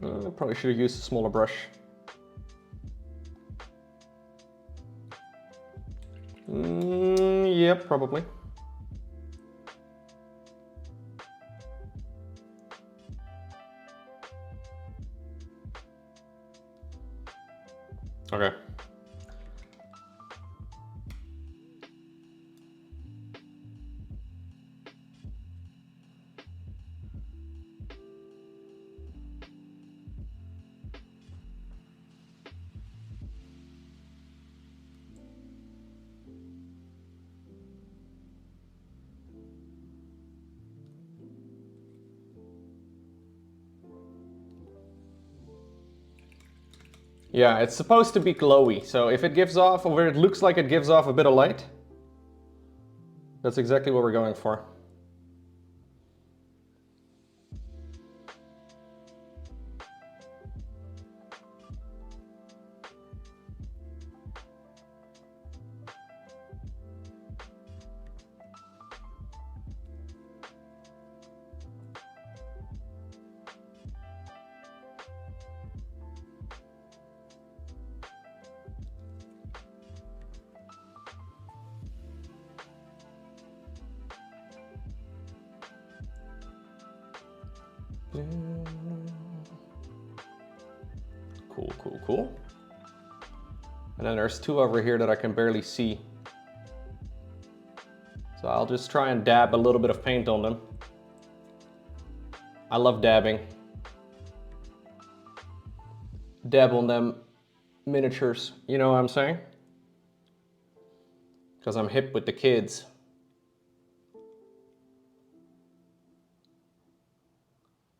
Probably should have used a smaller brush. Yep, probably. Okay. Yeah, it's supposed to be glowy, so if it gives off, or it looks like it gives off a bit of light, that's exactly what we're going for. Cool, cool, cool. And then there's two over here that I can barely see. So I'll just try and dab a little bit of paint on them. I love dabbing. Dab on them miniatures, you know what I'm saying? Because I'm hip with the kids.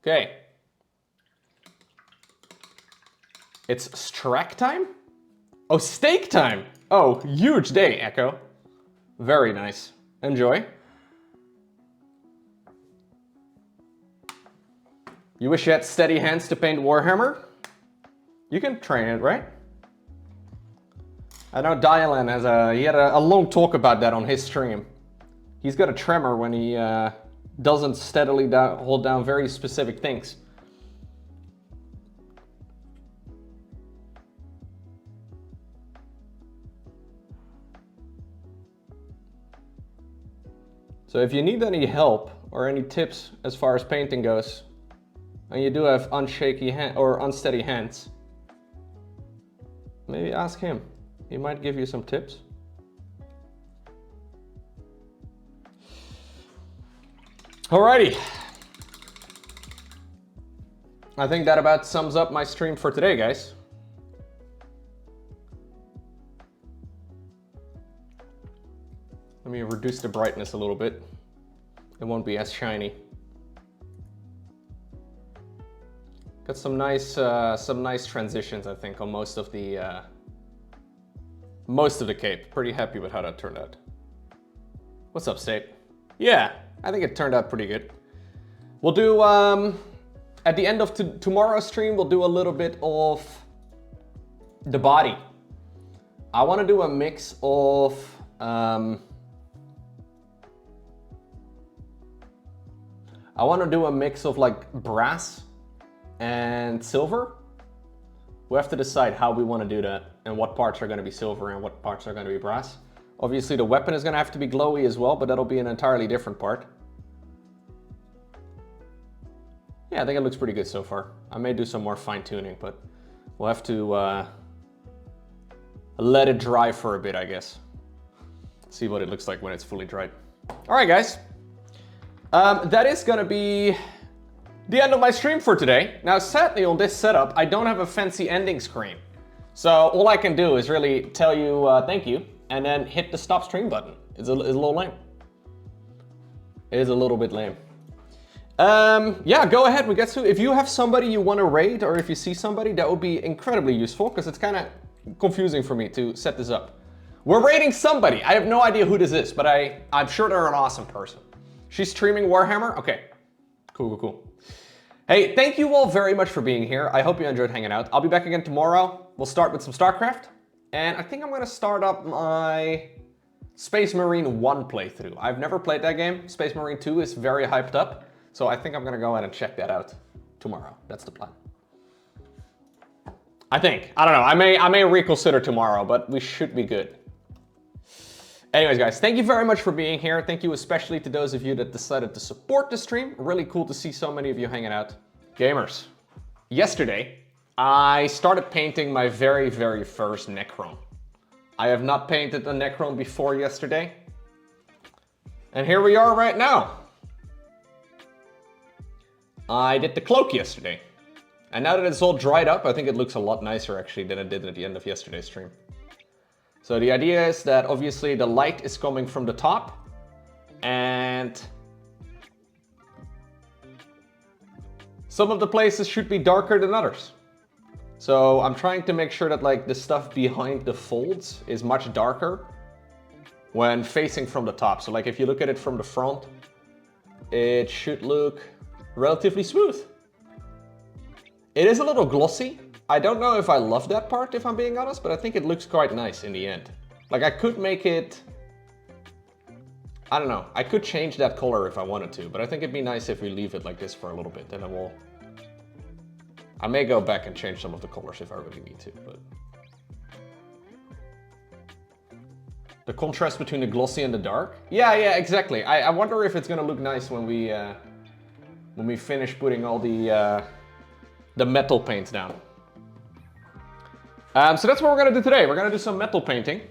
Okay. It's strack time? Oh, steak time! Oh, huge day, Echo. Very nice. Enjoy. You wish you had steady hands to paint Warhammer? You can train it, right? I know Dialan has he had a long talk about that on his stream. He's got a tremor when he doesn't steadily hold down very specific things. So if you need any help or any tips as far as painting goes, and you do have unsteady hands, maybe ask him. He might give you some tips. Alrighty. I think that about sums up my stream for today, guys. Let me reduce the brightness a little bit. It won't be as shiny. Got some nice transitions, I think, on most of the cape. Pretty happy with how that turned out. What's up, State? Yeah, I think it turned out pretty good. We'll do at the end of tomorrow's stream, we'll do a little bit of the body. I want to do a mix of like brass and silver. We have to decide how we want to do that and what parts are going to be silver and what parts are going to be brass. Obviously the weapon is going to have to be glowy as well, but that'll be an entirely different part. Yeah, I think it looks pretty good so far. I may do some more fine tuning, but we'll have to let it dry for a bit, I guess. See what it looks like when it's fully dried. All right, guys. That is gonna be the end of my stream for today. Now, sadly on this setup, I don't have a fancy ending screen. So all I can do is really tell you thank you and then hit the stop stream button. It's a little lame. It is a little bit lame. Yeah, go ahead, Mugetsu. If you have somebody you want to raid or if you see somebody, that would be incredibly useful because it's kind of confusing for me to set this up. We're raiding somebody. I have no idea who this is, but I'm sure they're an awesome person. She's streaming Warhammer? Okay, cool. Hey, thank you all very much for being here. I hope you enjoyed hanging out. I'll be back again tomorrow. We'll start with some StarCraft. And I think I'm gonna start up my Space Marine 1 playthrough. I've never played that game. Space Marine 2 is very hyped up. So I think I'm gonna go ahead and check that out tomorrow. That's the plan. I think. I don't know. I may reconsider tomorrow, but we should be good. Anyways, guys, thank you very much for being here. Thank you especially to those of you that decided to support the stream. Really cool to see so many of you hanging out. Gamers, yesterday, I started painting my very, very first Necron. I have not painted a Necron before yesterday. And here we are right now. I did the cloak yesterday. And now that it's all dried up, I think it looks a lot nicer actually than it did at the end of yesterday's stream. So the idea is that obviously the light is coming from the top and some of the places should be darker than others. So I'm trying to make sure that like the stuff behind the folds is much darker when facing from the top. So like if you look at it from the front, it should look relatively smooth. It is a little glossy. I don't know if I love that part, if I'm being honest, but I think it looks quite nice in the end. Like I could make it, I don't know, I could change that color if I wanted to, but I think it'd be nice if we leave it like this for a little bit, and then I may go back and change some of the colors if I really need to, but. The contrast between the glossy and the dark? Yeah, exactly. I wonder if it's gonna look nice when we finish putting all the metal paints down. So that's what we're gonna do today. We're gonna do some metal painting.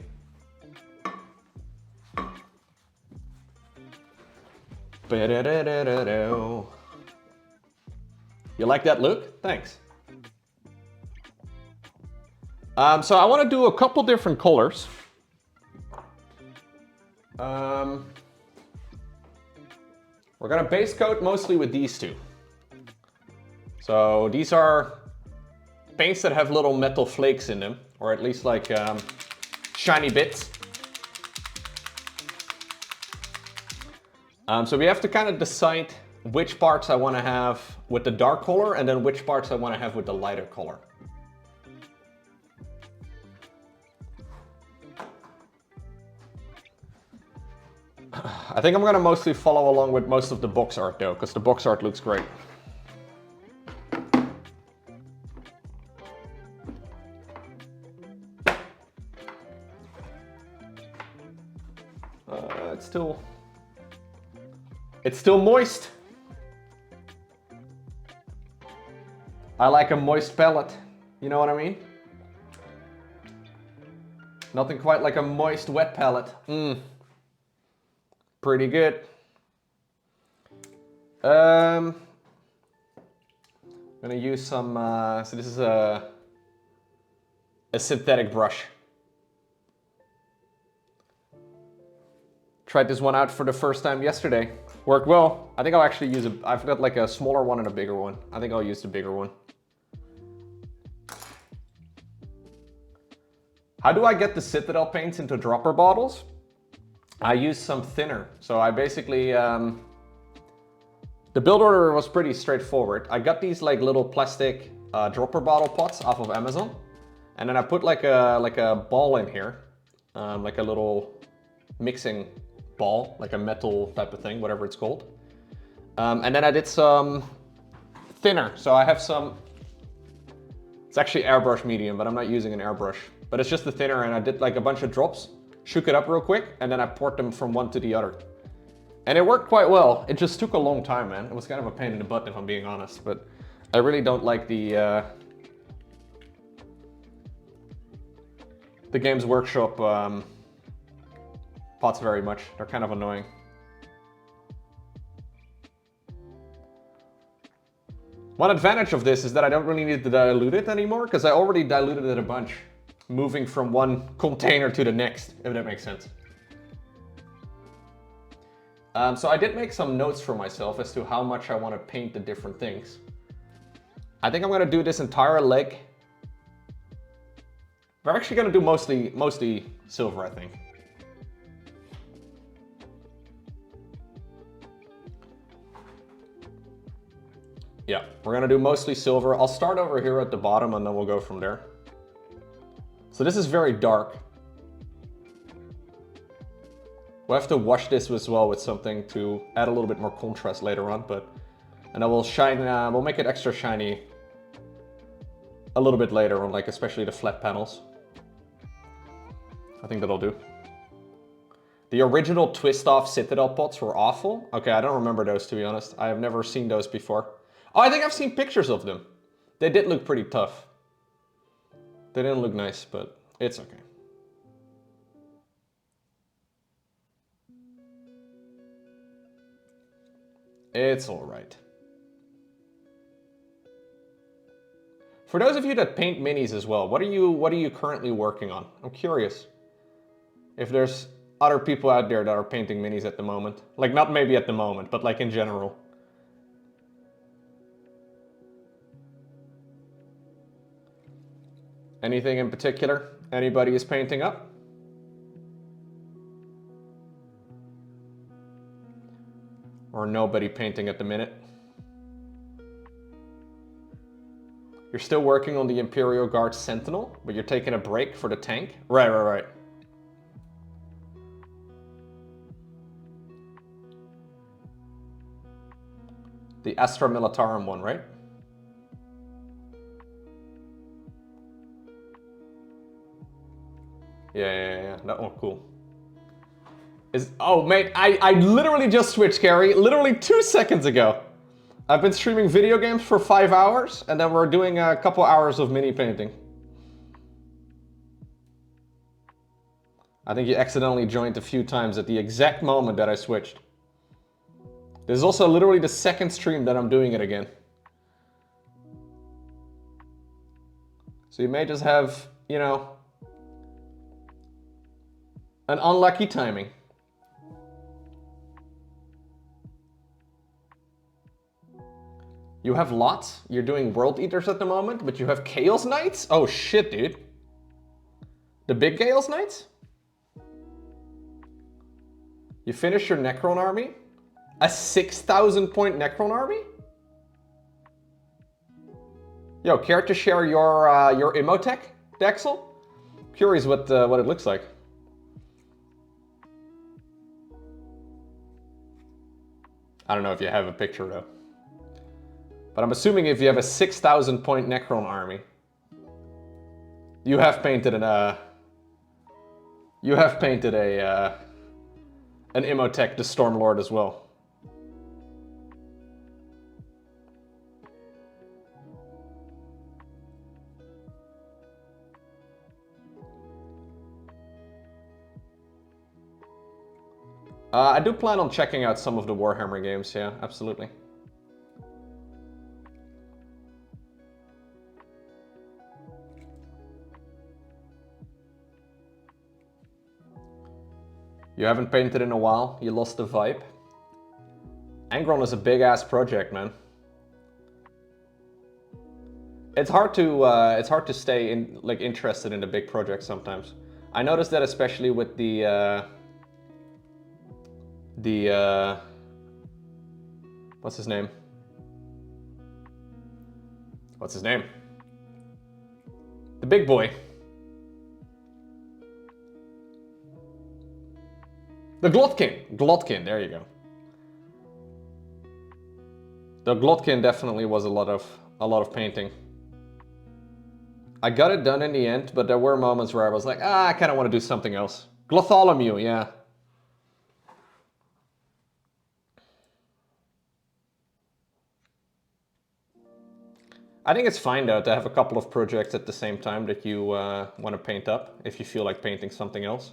You like that look? Thanks. So I want to do a couple different colors. We're gonna base coat mostly with these two. So these are paints that have little metal flakes in them, or at least like shiny bits. So we have to kind of decide which parts I want to have with the dark color and then which parts I want to have with the lighter color. I think I'm going to mostly follow along with most of the box art though, because the box art looks great. It's still moist. I like a moist palette, you know what I mean? Nothing quite like a moist wet palette. Pretty good. I'm gonna use some, so this is a synthetic brush. Tried this one out for the first time yesterday. Worked well. I think I'll actually use I've got like a smaller one and a bigger one. I think I'll use the bigger one. How do I get the Citadel paints into dropper bottles? I use some thinner. So I basically, the build order was pretty straightforward. I got these like little plastic dropper bottle pots off of Amazon. And then I put like a ball in here, like a little mixing ball, like a metal type of thing, whatever it's called. And then I did some thinner. So I have some, it's actually airbrush medium, but I'm not using an airbrush. But it's just the thinner, and I did like a bunch of drops, shook it up real quick, and then I poured them from one to the other. And it worked quite well. It just took a long time, man. It was kind of a pain in the butt if I'm being honest, but I really don't like the Games Workshop pots very much. They're kind of annoying. One advantage of this is that I don't really need to dilute it anymore, because I already diluted it a bunch, moving from one container to the next, if that makes sense. So I did make some notes for myself as to how much I want to paint the different things. I think I'm going to do this entire leg. We're actually going to do mostly silver, I think. Yeah, we're gonna do mostly silver. I'll start over here at the bottom and then we'll go from there. So this is very dark. We'll have to wash this as well with something to add a little bit more contrast later on, and then we'll shine, we'll make it extra shiny a little bit later on, like especially the flat panels. I think that'll do. The original twist-off Citadel pots were awful. Okay, I don't remember those, to be honest. I have never seen those before. Oh, I think I've seen pictures of them. They did look pretty tough. They didn't look nice, but it's okay. It's all right. For those of you that paint minis as well, what are you currently working on? I'm curious if there's other people out there that are painting minis at the moment. Like, not maybe at the moment, but like in general. Anything in particular anybody is painting up? Or nobody painting at the minute? You're still working on the Imperial Guard Sentinel, but you're taking a break for the tank? Right. The Astra Militarum one, right? Yeah, that one, cool. Oh, mate, I literally just switched, Gary, literally 2 seconds ago. I've been streaming video games for 5 hours, and then we're doing a couple hours of mini painting. I think you accidentally joined a few times at the exact moment that I switched. This is also literally the second stream that I'm doing it again. So you may just have, you know, an unlucky timing. You have lots. You're doing World Eaters at the moment, but you have Chaos Knights? Oh shit, dude. The big Chaos Knights? You finished your Necron army? A 6,000 point Necron army? Yo, care to share your Imotekh, Dexel? Curious what it looks like. I don't know if you have a picture though. But I'm assuming if you have a 6,000 point Necron army, you have painted an Imotekh the Stormlord as well. I do plan on checking out some of the Warhammer games, yeah, absolutely. You haven't painted in a while, you lost the vibe. Angron is a big ass project, man. It's hard to stay interested in a big project sometimes. I noticed that especially with the what's his name? What's his name? The big boy. The Glotkin, there you go. The Glotkin definitely was a lot of painting. I got it done in the end, but there were moments where I was like, I kind of want to do something else. Glotholomew, yeah. I think it's fine though to have a couple of projects at the same time that you want to paint up, if you feel like painting something else.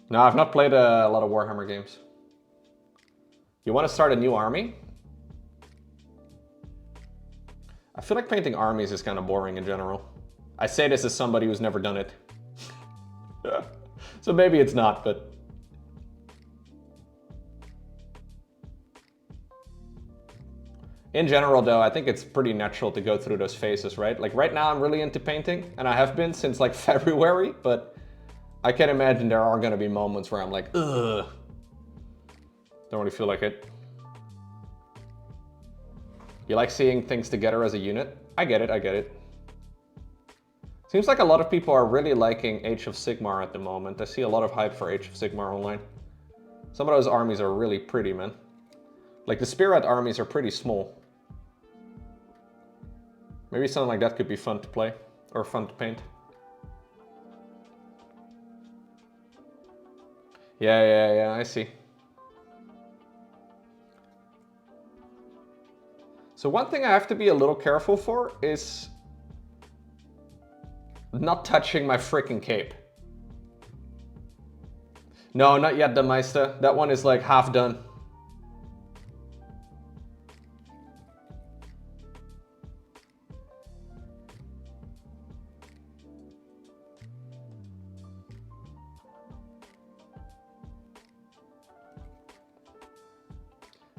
No, I've not played a lot of Warhammer games. You want to start a new army? I feel like painting armies is kind of boring in general. I say this as somebody who's never done it. So maybe it's not, but... In general though, I think it's pretty natural to go through those phases, right? Like right now I'm really into painting, and I have been since like February, but I can imagine there are gonna be moments where I'm like, ugh. Don't really feel like it. You like seeing things together as a unit? I get it, I get it. Seems like a lot of people are really liking Age of Sigmar at the moment. I see a lot of hype for Age of Sigmar online. Some of those armies are really pretty, man. Like the Spearhead armies are pretty small. Maybe something like that could be fun to play, or fun to paint. Yeah, I see. So one thing I have to be a little careful for is not touching my freaking cape. No, not yet, the Meister. That one is like half done.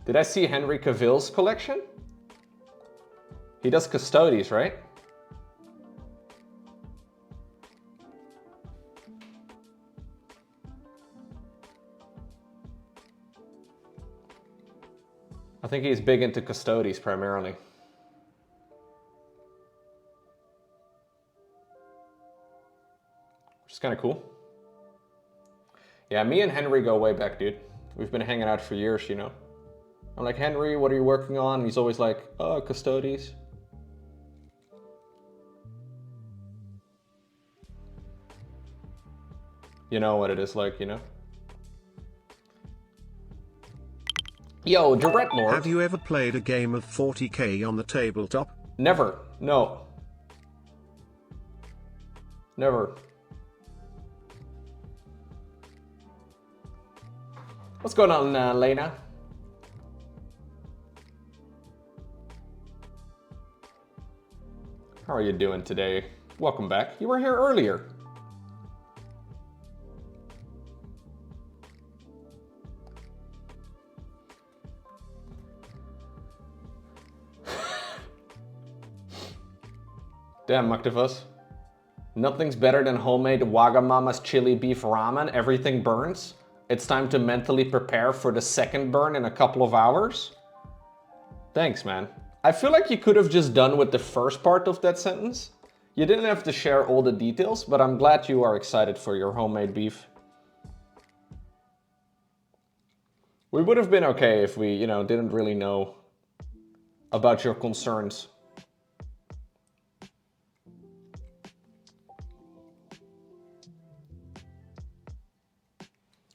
Did I see Henry Cavill's collection? He does Custodes, right? I think he's big into Custodes primarily. Which is kind of cool. Yeah, me and Henry go way back, dude. We've been hanging out for years, you know. I'm like, Henry, what are you working on? And he's always like, oh, Custodes. You know what it is like, you know? Yo, Dreadlord. Have you ever played a game of 40k on the tabletop? Never. No. Never. What's going on, Lena? How are you doing today? Welcome back. You were here earlier. Damn, Muktivus. Nothing's better than homemade Wagamama's chili beef ramen. Everything burns. It's time to mentally prepare for the second burn in a couple of hours. Thanks, man. I feel like you could have just done with the first part of that sentence. You didn't have to share all the details, but I'm glad you are excited for your homemade beef. We would have been okay if we, you know, didn't really know about your concerns.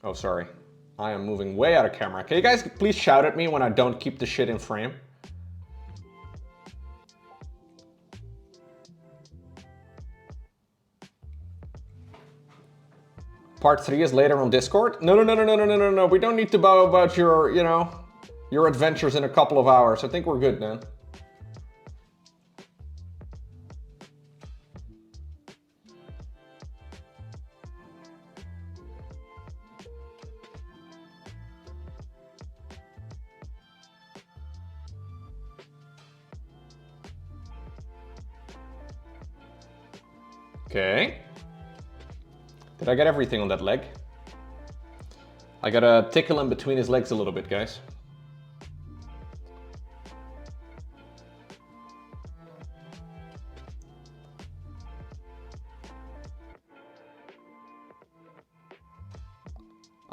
Oh, sorry. I am moving way out of camera. Can you guys please shout at me when I don't keep the shit in frame? Part 3 is later on Discord? No. We don't need to bow about your, you know, your adventures in a couple of hours. I think we're good, man. Okay. Did I get everything on that leg? I gotta tickle him between his legs a little bit, guys.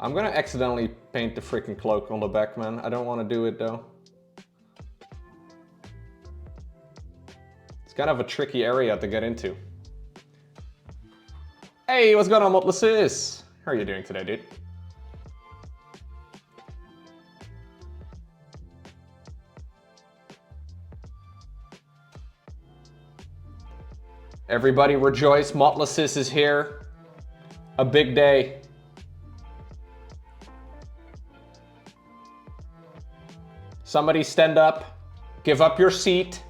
I'm gonna accidentally paint the freaking cloak on the back, man. I don't want to do it, though. It's kind of a tricky area to get into. Hey, what's going on, Motlasis? How are you doing today, dude? Everybody rejoice, Motlasis is here. A big day. Somebody stand up. Give up your seat.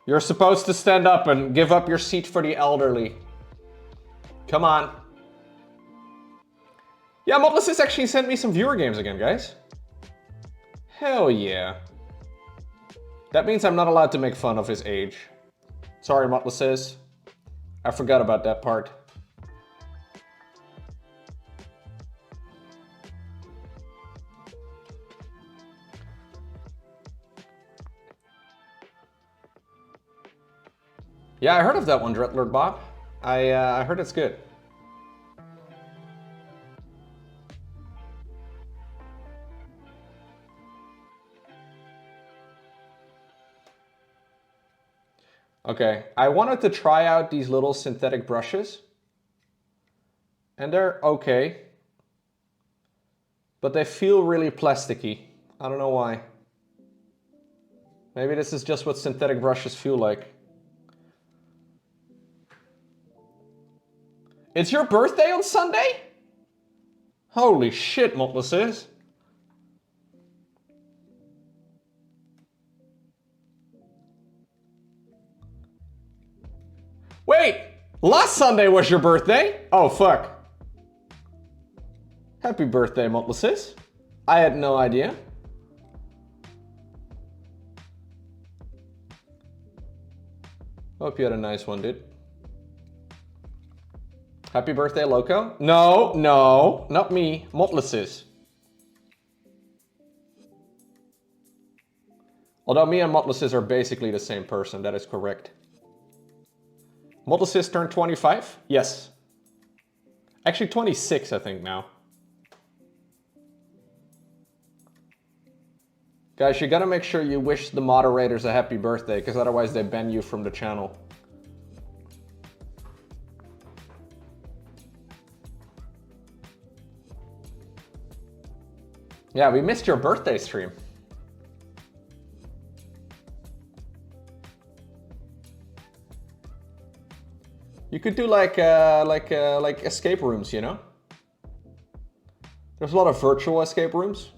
You're supposed to stand up and give up your seat for the elderly. Come on. Yeah, Motlasis actually sent me some viewer games again, guys. Hell yeah. That means I'm not allowed to make fun of his age. Sorry, Motlasis. I forgot about that part. Yeah, I heard of that one, Dreadlord Bob. I heard it's good. Okay, I wanted to try out these little synthetic brushes. And they're okay. But they feel really plasticky. I don't know why. Maybe this is just what synthetic brushes feel like. It's your birthday on Sunday? Holy shit, Motless is. Wait! Last Sunday was your birthday? Oh, fuck. Happy birthday, Motless. I had no idea. Hope you had a nice one, dude. Happy birthday, Lowko. No, no, not me. Motless. Although me and Motless are basically the same person, that is correct. Motless turned 25? Yes. Actually 26, I think, now. Guys, you gotta make sure you wish the moderators a happy birthday, because otherwise they ban you from the channel. Yeah, we missed your birthday stream. You could do like escape rooms, you know? There's a lot of virtual escape rooms.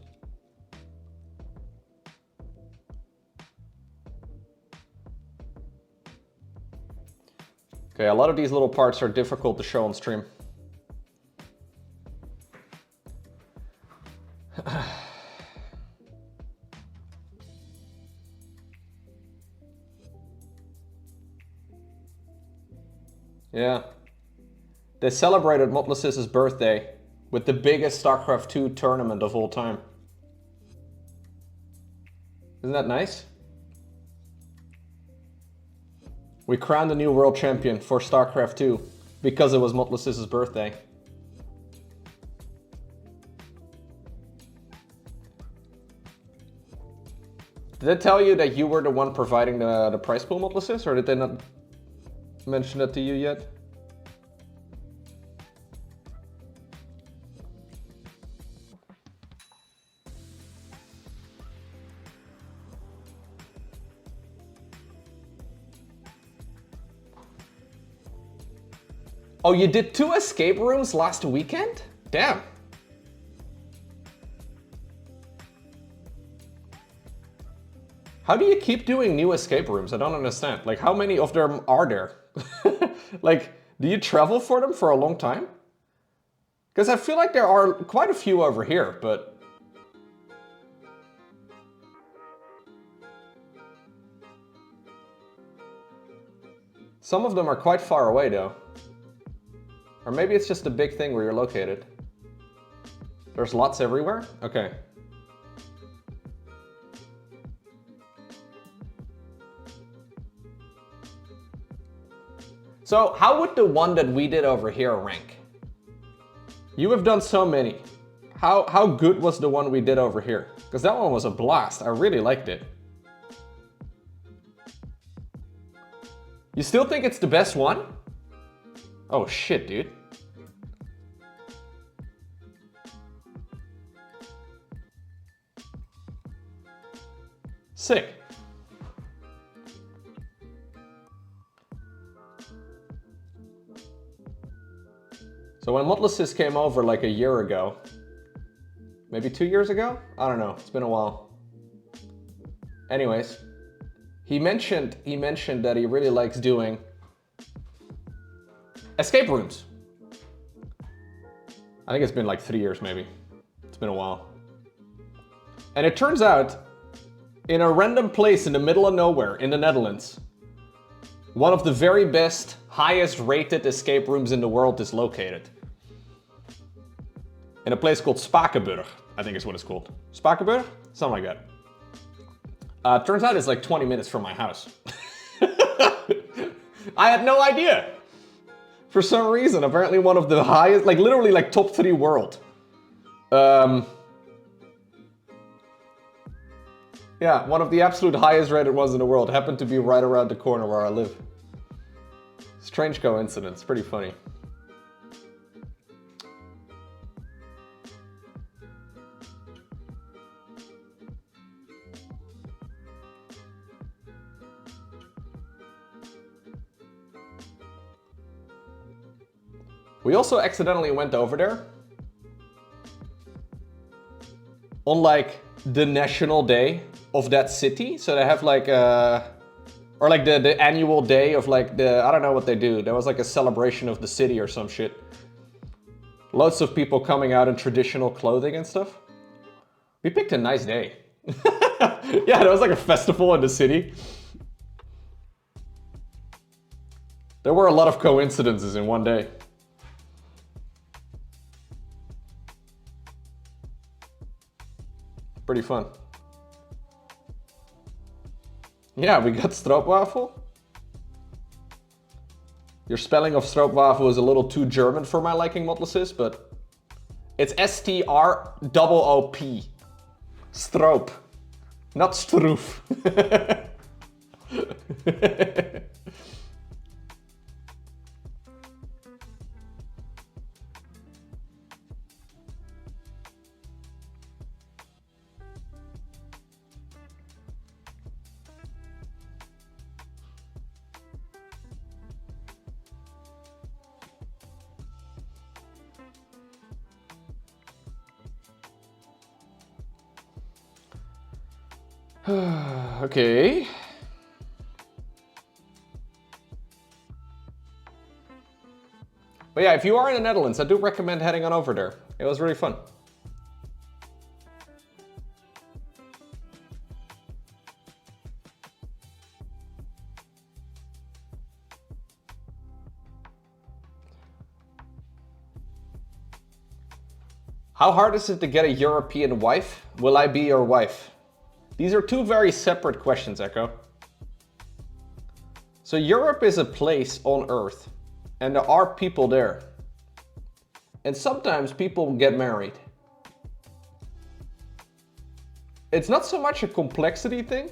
Okay, a lot of these little parts are difficult to show on stream. Yeah. They celebrated Motless' birthday with the biggest StarCraft 2 tournament of all time. Isn't that nice? We crowned a new world champion for StarCraft 2 because it was Motless' birthday. Did they tell you that you were the one providing the prize pool, Motless, or did they not mention that to you yet? Oh, you did 2 escape rooms last weekend? Damn. How do you keep doing new escape rooms? I don't understand. Like, how many of them are there? Like, do you travel for them for a long time? Because I feel like there are quite a few over here, but... some of them are quite far away, though. Or maybe it's just a big thing where you're located. There's lots everywhere? Okay. So how would the one that we did over here rank? You have done so many. How good was the one we did over here? Because that one was a blast. I really liked it. You still think it's the best one? Oh shit, dude. Sick. So when Motless came over like a year ago, maybe 2 years ago? I don't know, it's been a while. Anyways, he mentioned that he really likes doing escape rooms. I think it's been like 3 years maybe. It's been a while. And it turns out, in a random place in the middle of nowhere in the Netherlands, one of the very best, highest rated escape rooms in the world is located. In a place called Spakenburg, I think is what it's called. Spakenburg? Something like that. Turns out it's like 20 minutes from my house. I had no idea. For some reason, apparently one of the highest, like literally like top 3 world. Yeah, one of the absolute highest rated ones in the world happened to be right around the corner where I live. Strange coincidence, pretty funny. We also accidentally went over there on like the national day of that city. So they have like or like the annual day of like I don't know what they do. There was like a celebration of the city or some shit. Lots of people coming out in traditional clothing and stuff. We picked a nice day. Yeah, there was like a festival in the city. There were a lot of coincidences in one day. Pretty fun. Yeah, we got stroopwafel. Your spelling of stroopwafel is a little too German for my liking, Motlesis, but it's S-T-R-O-O-P. Stroop, not stroof. Okay. But yeah, if you are in the Netherlands, I do recommend heading on over there. It was really fun. How hard is it to get a European wife? Will I be your wife? These are two very separate questions, Echo. So Europe is a place on Earth, and there are people there. And sometimes people get married. It's not so much a complexity thing.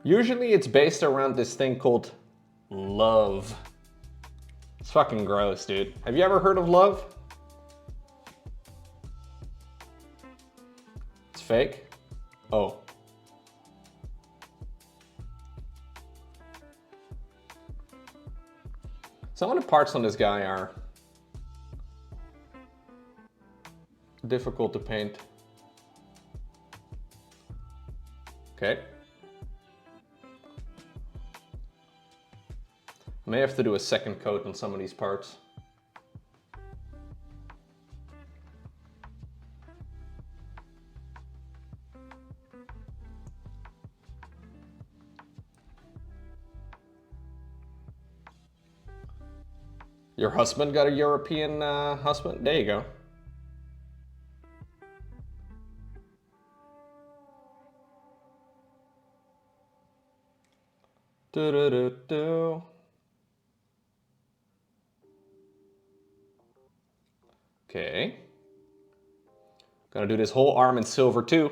Usually it's based around this thing called love. It's fucking gross, dude. Have you ever heard of love? It's fake? Oh. Some of the parts on this guy are difficult to paint. Okay. May have to do a second coat on some of these parts. Your husband got a European husband? There you go. Do-do-do-do. Okay. Gonna do this whole arm in silver too.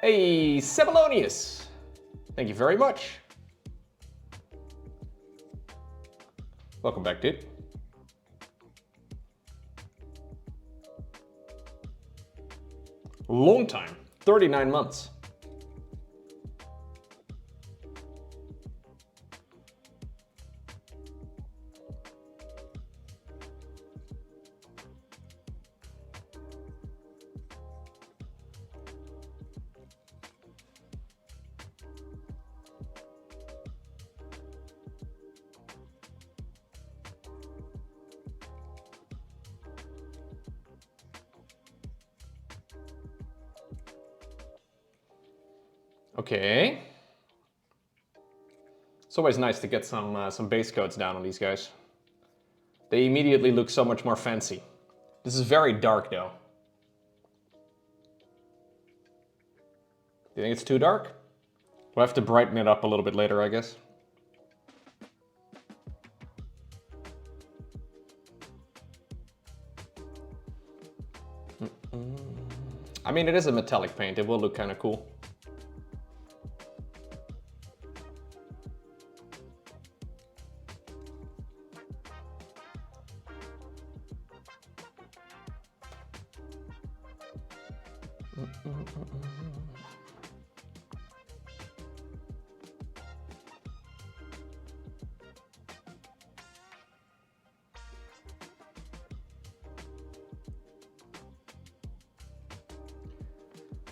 Hey, Sebelonius. Thank you very much. Welcome back, dude. Long time, 39 months. Okay. It's always nice to get some base coats down on these guys. They immediately look so much more fancy. This is very dark though. Do you think it's too dark? We'll have to brighten it up a little bit later, I guess. I mean, it is a metallic paint. It will look kind of cool.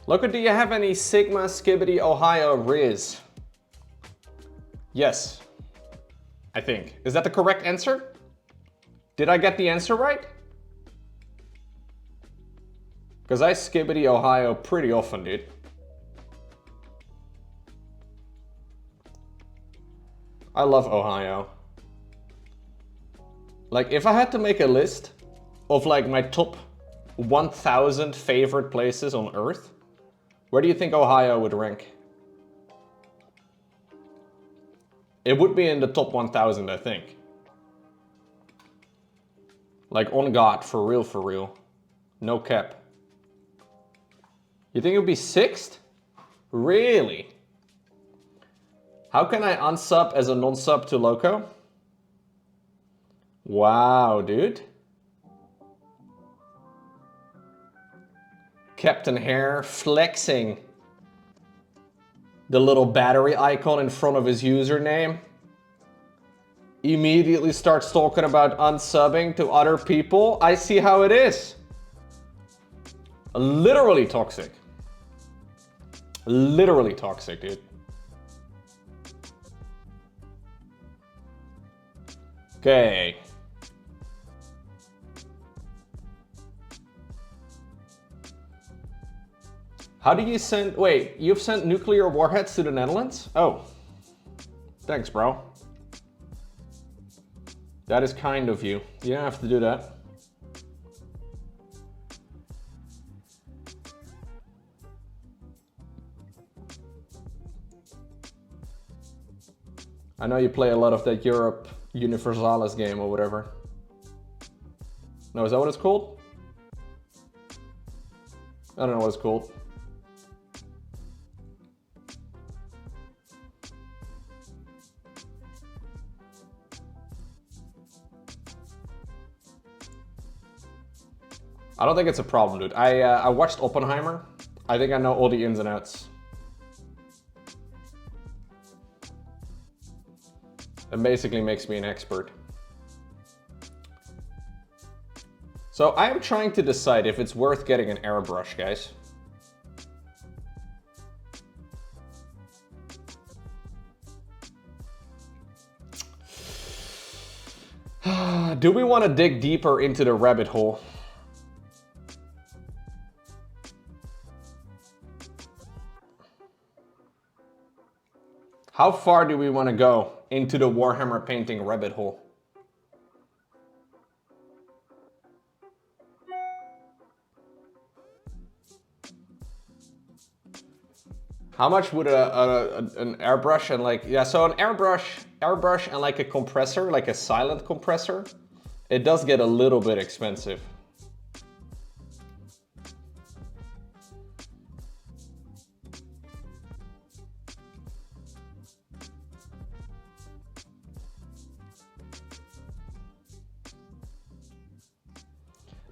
Lowko, do you have any Sigma Skibbity Ohio Riz? Yes, I think. Is that the correct answer? Did I get the answer right? Because I Skibbity Ohio pretty often, dude. I love Ohio. Like, if I had to make a list of like my top 1,000 favorite places on Earth, where do you think Ohio would rank? It would be in the top 1,000, I think. Like, on God, for real. No cap. You think it would be 6th? Really? How can I unsub as a non-sub to Lowko? Wow, dude. Captain Hare flexing the little battery icon in front of his username. Immediately starts talking about unsubbing to other people. I see how it is. Literally toxic. Literally toxic, dude. Okay. How do you send, wait, you've sent nuclear warheads to the Netherlands? Oh, thanks, bro. That is kind of you. You don't have to do that. I know you play a lot of that Europe Universalis game or whatever. No, is that what it's called? I don't know what it's called. I don't think it's a problem, dude. I watched Oppenheimer. I think I know all the ins and outs. It basically makes me an expert. So I am trying to decide if it's worth getting an airbrush, guys. Do we want to dig deeper into the rabbit hole? How far do we want to go into the Warhammer painting rabbit hole? How much would an airbrush and like, yeah, so an airbrush and like a compressor, like a silent compressor, it does get a little bit expensive.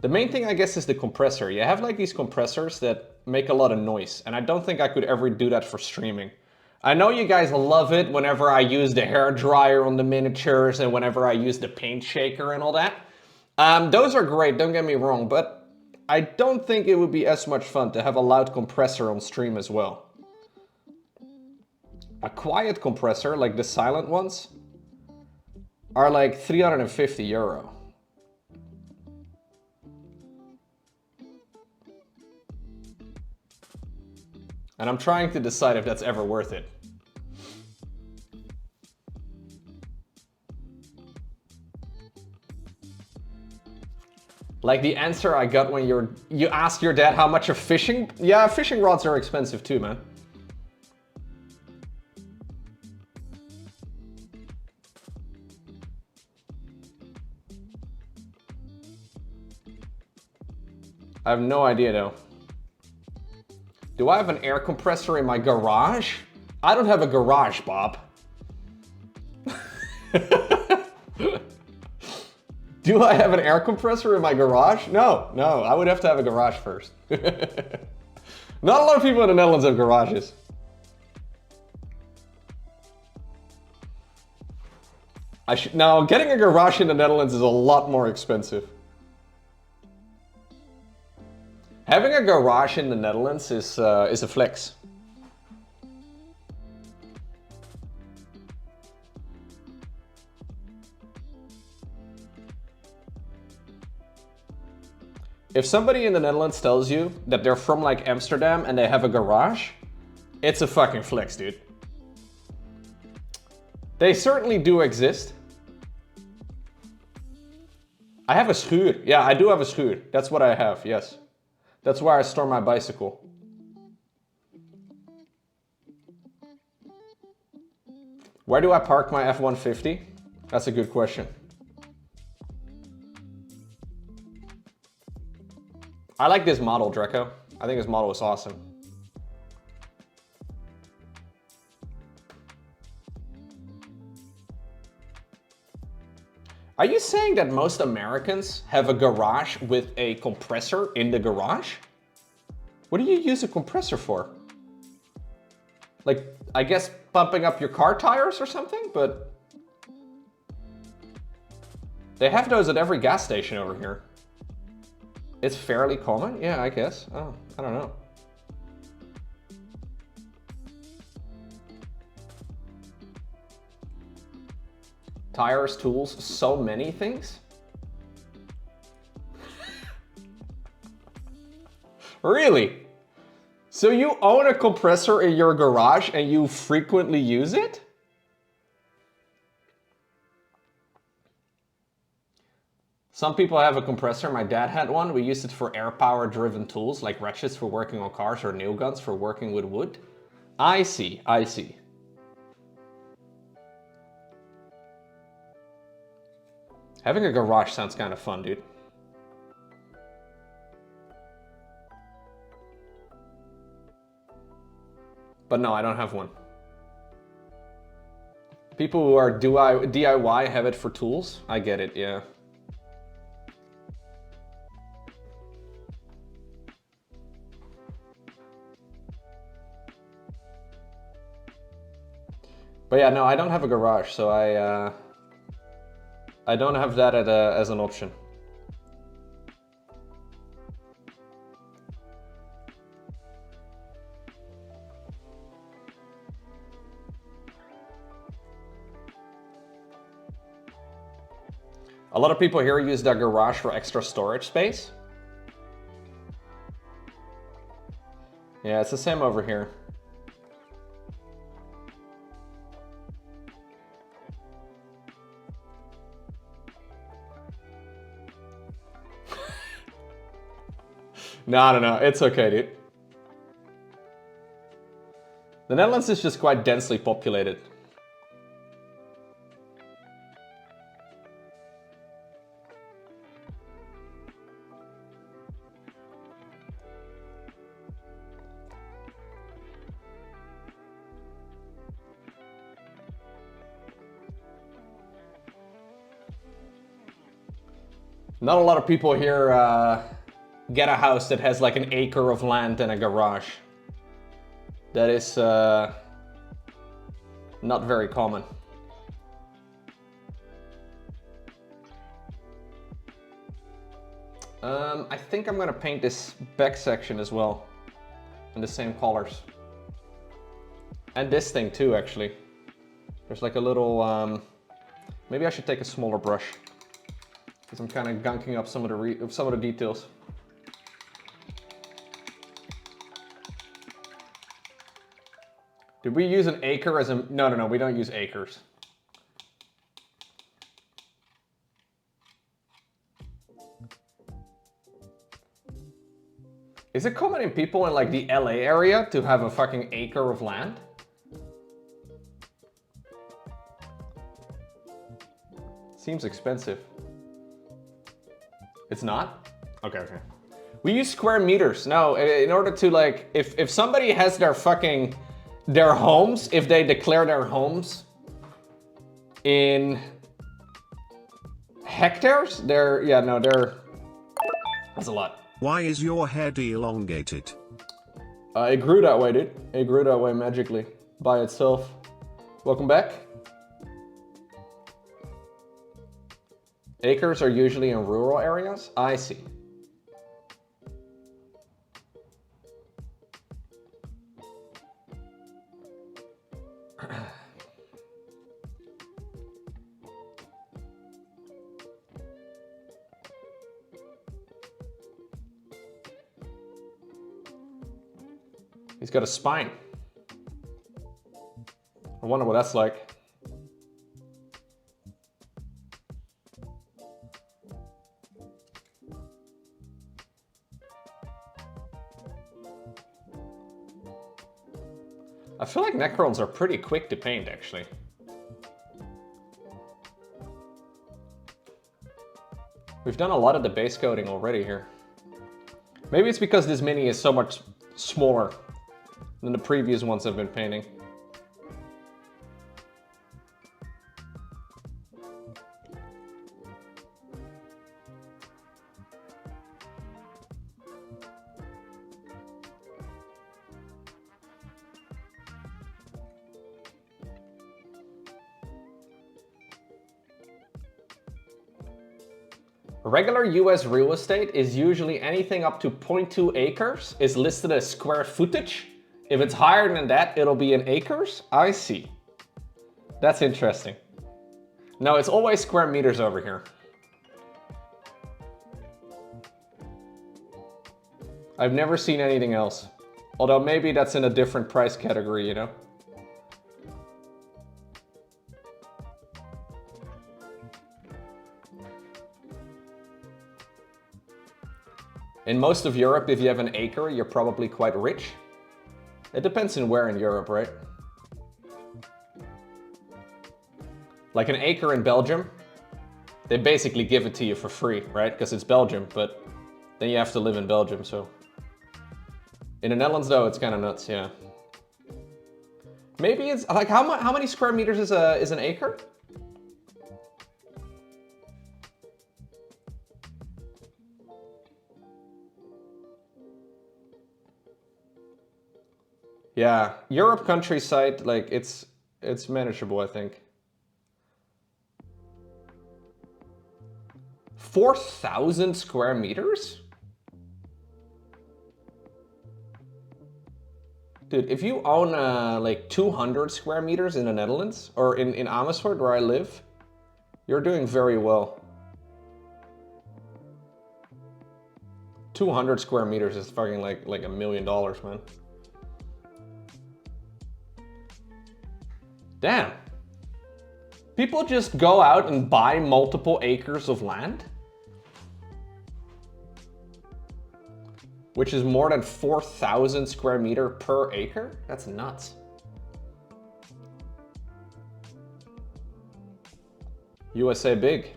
The main thing, I guess, is the compressor. You have like these compressors that make a lot of noise, and I don't think I could ever do that for streaming. I know you guys love it whenever I use the hair dryer on the miniatures and whenever I use the paint shaker and all that. Those are great, don't get me wrong, but I don't think it would be as much fun to have a loud compressor on stream as well. A quiet compressor, like the silent ones, are like 350 euro. And I'm trying to decide if that's ever worth it. Like the answer I got when you asked your dad how much of fishing... Yeah, fishing rods are expensive too, man. I have no idea though. Do I have an air compressor in my garage? I don't have a garage, Bob. Do I have an air compressor in my garage? No, I would have to have a garage first. Not a lot of people in the Netherlands have garages. Now, getting a garage in the Netherlands is a lot more expensive. Having a garage in the Netherlands is a flex. If somebody in the Netherlands tells you that they're from like Amsterdam and they have a garage, it's a fucking flex, dude. They certainly do exist. I have a schuur. Yeah, I do have a schuur. That's what I have, yes. That's where I store my bicycle. Where do I park my F-150? That's a good question. I like this model, Draco. I think this model is awesome. Are you saying that most Americans have a garage with a compressor in the garage? What do you use a compressor for? Like, I guess pumping up your car tires or something, but... They have those at every gas station over here. It's fairly common? Yeah, I guess. Oh, I don't know. Tires, tools, so many things? Really? So you own a compressor in your garage and you frequently use it? Some people have a compressor. My dad had one. We used it for air power driven tools like ratchets for working on cars or nail guns for working with wood. I see, I see. Having a garage sounds kind of fun, dude. But no, I don't have one. People who are DIY have it for tools. I get it, yeah. But yeah, no, I don't have a garage, so I don't have that as an option. A lot of people here use their garage for extra storage space. Yeah, it's the same over here. No, it's okay, dude. The Netherlands is just quite densely populated. Not a lot of people here get a house that has like an acre of land and a garage. That is not very common. I think I'm gonna paint this back section as well in the same colors. And this thing too, actually. There's like a little, maybe I should take a smaller brush, because I'm kind of gunking up some of the details. Did we use an acre as a... No, we don't use acres. Is it common in people in like the LA area to have a fucking acre of land? Seems expensive. It's not? Okay, okay. We use square meters. No, in order to like, if somebody has their fucking, their homes, if they declare their homes in hectares, that's a lot. Why is your head elongated? It grew that way, dude. It grew that way magically by itself. Welcome back. Acres are usually in rural areas? I see. He's got a spine. I wonder what that's like. I feel like Necrons are pretty quick to paint, actually. We've done a lot of the base coating already here. Maybe it's because this mini is so much smaller than the previous ones I've been painting. Regular US real estate is usually anything up to 0.2 acres is listed as square footage. If it's higher than that, it'll be in acres. I see. That's interesting. No, it's always square meters over here. I've never seen anything else. Although maybe that's in a different price category, you know? In most of Europe, if you have an acre, you're probably quite rich. It depends on where in Europe, right? Like an acre in Belgium, they basically give it to you for free, right? Because it's Belgium, but then you have to live in Belgium, so. In the Netherlands though, it's kind of nuts, yeah. Maybe it's, like how many square meters is an acre? Yeah, Europe countryside, like it's manageable, I think. 4,000 square meters? Dude, if you own like 200 square meters in the Netherlands, or in Amersfoort where I live, you're doing very well. 200 square meters is fucking like $1 million, man. Damn. People just go out and buy multiple acres of land? Which is more than 4,000 square meter per acre? That's nuts. USA big.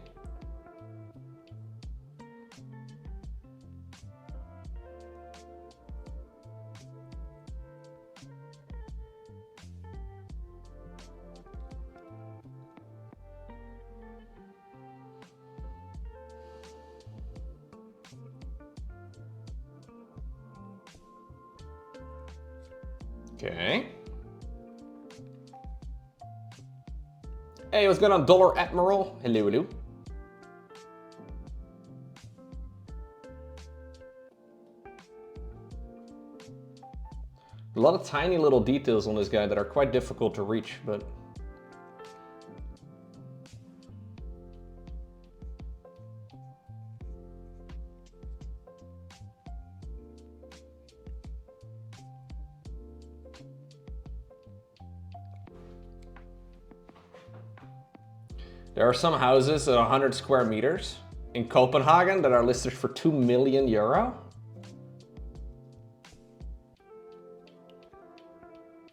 Okay. Hey, what's going on, Dollar Admiral? Hello, hello. A lot of tiny little details on this guy that are quite difficult to reach, but... There are some houses at 100 square meters in Copenhagen that are listed for 2 million euro.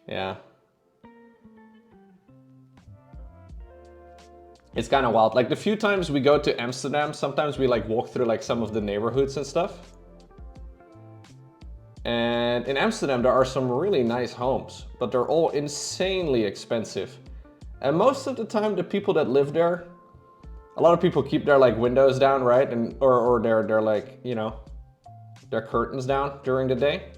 Yeah. It's kind of wild. Like the few times we go to Amsterdam, sometimes we like walk through like some of the neighborhoods and stuff. And in Amsterdam, there are some really nice homes, but they're all insanely expensive. And most of the time, the people that live there, a lot of people keep their like windows down, right? And or their like, you know, their curtains down during the day.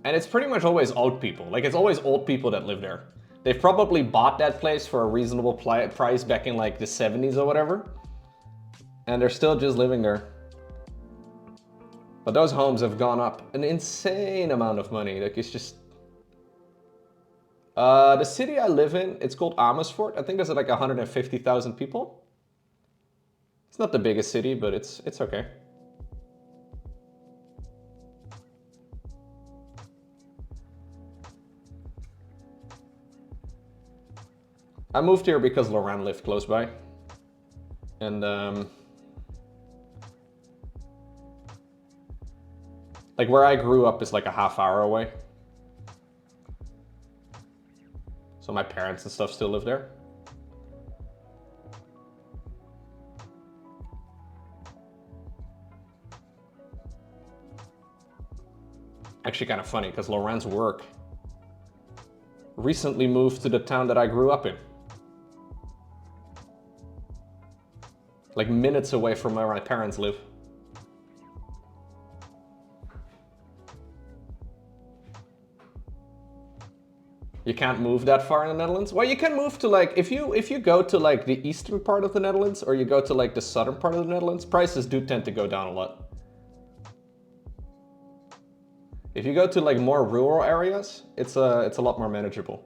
And it's pretty much always old people. Like it's always old people that live there. They've probably bought that place for a reasonable price back in like the 70s or whatever. And they're still just living there. But those homes have gone up an insane amount of money. Like it's just... the city I live in, it's called Amersfoort. I think there's like 150,000 people. It's not the biggest city, but it's okay. I moved here because Laurent lived close by. And like where I grew up is like a half hour away. So my parents and stuff still live there. Actually kind of funny because Laurent's work recently moved to the town that I grew up in. Like minutes away from where my parents live. You can't move that far in the Netherlands? Well, you can move to like, if you go to like the eastern part of the Netherlands or you go to like the southern part of the Netherlands, prices do tend to go down a lot. If you go to like more rural areas, it's a lot more manageable.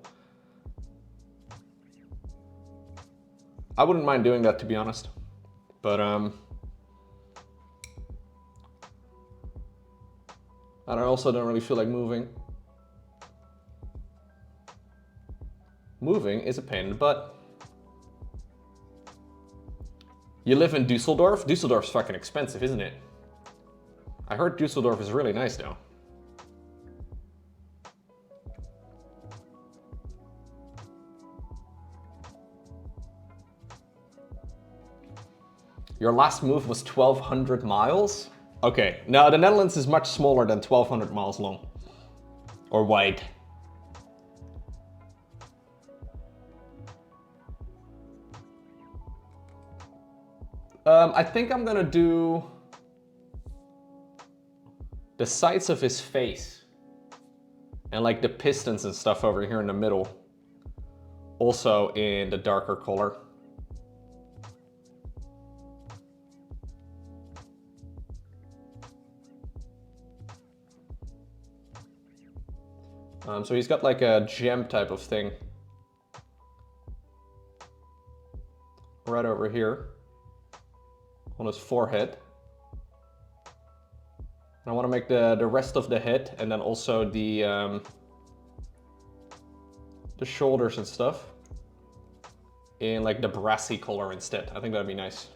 I wouldn't mind doing that, to be honest. But and I also don't really feel like moving. Moving is a pain in the butt. You live in Düsseldorf? Düsseldorf's fucking expensive, isn't it? I heard Düsseldorf is really nice though. Your last move was 1,200 miles? Okay, now the Netherlands is much smaller than 1,200 miles long. Or wide. I think I'm gonna do the sides of his face and like the pistons and stuff over here in the middle, also in the darker color. So he's got like a gem type of thing right over here on his forehead. And I want to make the rest of the head and then also the shoulders and stuff in like the brassy color instead. I think that'd be nice.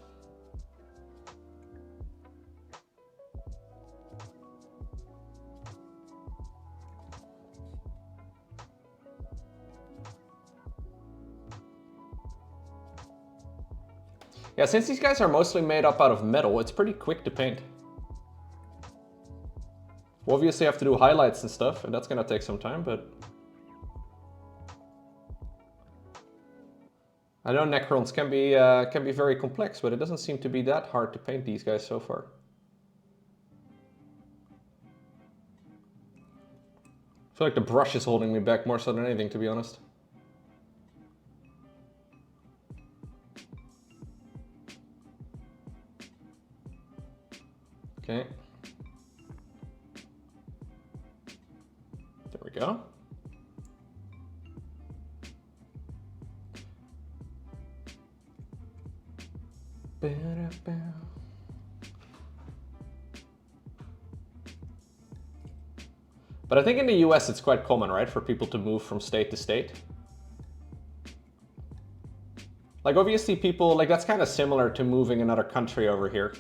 Yeah, since these guys are mostly made up out of metal, it's pretty quick to paint. We'll obviously have to do highlights and stuff, and that's gonna take some time, but... I know Necrons can be very complex, but it doesn't seem to be that hard to paint these guys so far. I feel like the brush is holding me back more so than anything, to be honest. Okay. There we go. But I think in the US it's quite common, right, for people to move from state to state. Like obviously people, like that's kind of similar to moving another country over here.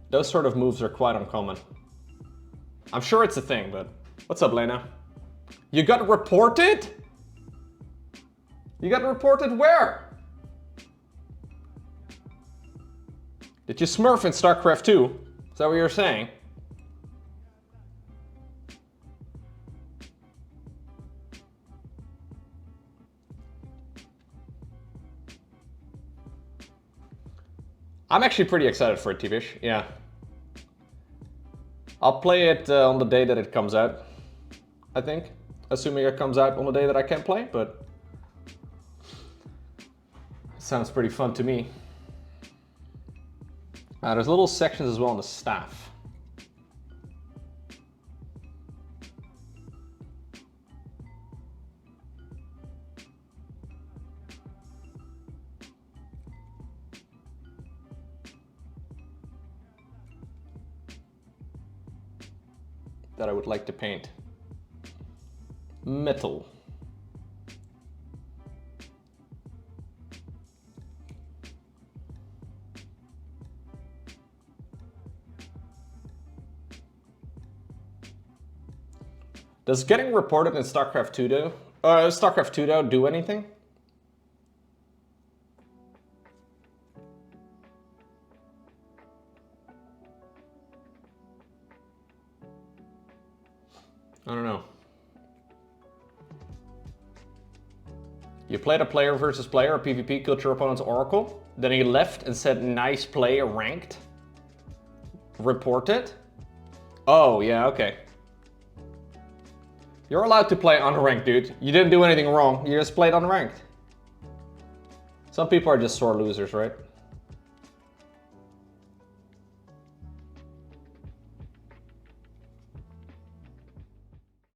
Those sort of moves are quite uncommon. I'm sure it's a thing, but what's up, Lena? You got reported? You got reported where? Did you smurf in StarCraft 2? Is that what you're saying? I'm actually pretty excited for it, T-Bish, yeah. I'll play it on the day that it comes out, I think. Assuming it comes out on the day that I can play, but... it sounds pretty fun to me. There's little sections as well on the staff. That I would like to paint. Metal. Does getting reported in StarCraft 2 do anything? I don't know. You played a player versus player, a PvP, killed your opponent's Oracle, then he left and said, nice play, ranked. Report it? Oh, yeah, okay. You're allowed to play unranked, dude. You didn't do anything wrong, you just played unranked. Some people are just sore losers, right?